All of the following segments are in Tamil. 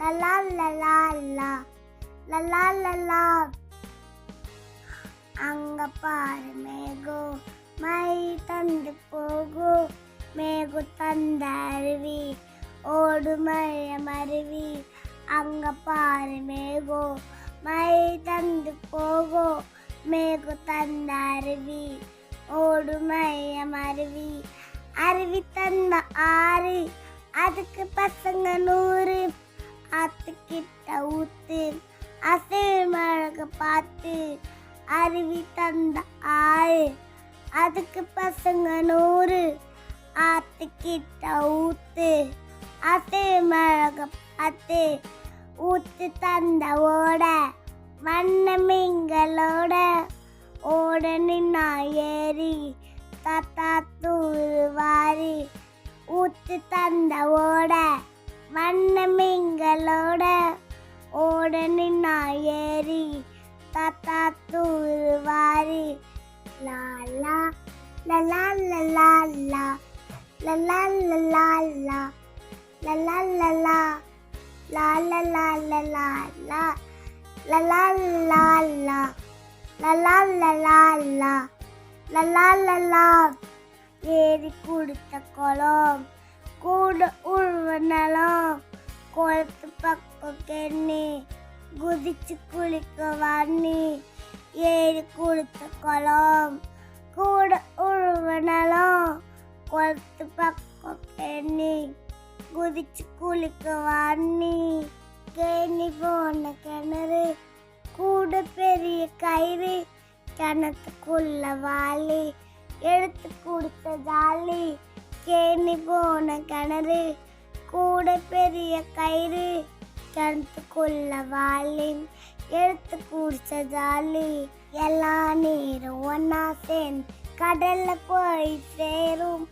லலா லலா லா லலா லலா. அங்க பாரு மேகோ மை தந்து போகு, மேகு தந்த அருவி ஓடு மழைய மருவி. அங்க பாரு மேகோ மை தந்து போகு, மேகு தந்த அருவி ஓடு மழைய மருவி. அருவி தந்த ஆறு அதுக்கு பசங்க 100, ஆத்துக்கிட்ட ஊத்து அசையும் அழக பார்த்து. அருவி தந்த ஆறு அதுக்கு பசங்க 100, ஆத்துக்கிட்ட ஊத்து அசையும் அழக பார்த்து. ஊத்து தந்த ஓட வண்ண மீன்களோட, ஓட நின்னா ஏறி தாத்தா தூரு வாரி. ஊத்து தந்த ஓட வண்ண மீன்களோட, ஓட நின்னா ஏறி தாத்தா தூரு வாரி. லாலா லலா லலா லா லலா லலா லா லலா லலா லலா லலா லா லலா லலா லா லலா லலா லா லலா லலா. ஏறி குடித்த குளம் கூட உழுவ நிலம், குளத்து பக்கம் கெண்ணி குதிச்சு குளிக்க வாணி. ஏறி குடித்த குளம் கூட உழுவ நிலம், குளத்து பக்கம் கெண்ணி குதிச்சு குளிக்க வாணி. கேணி போன கிணறு கூட பெரிய கயிறு, கிணத்துக்குள்ள வாளி எடுத்து குடித்த ஜாலி. கேணி போன கிணறு கூட பெரிய கயிறு, கிணத்துக்குள்ள வாளி எடுத்து குடிச்ச ஜாலி. எல்லா நீரும் ஒன்னா சேர்ந்து கடல்ல போய் சேரும்,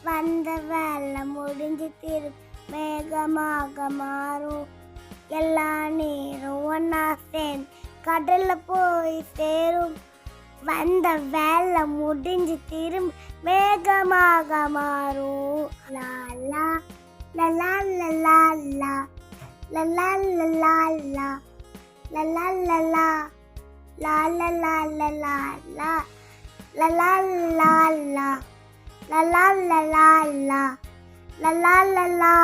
வந்த வேலை முடிஞ்சு திரும்ப மேகமாக மாறும். எல்லா நீரும் ஒன்னா சேர்ந்து கடல்ல போய் சேரும், வந்த வேலை முடிஞ்சு திரும்ப மேகமாக மாறும். லாலா லலா லலா லா லலா லலா லா லலா லலா லலா லலா லா லலா லலா லா லலா லலா லா லலா லலா.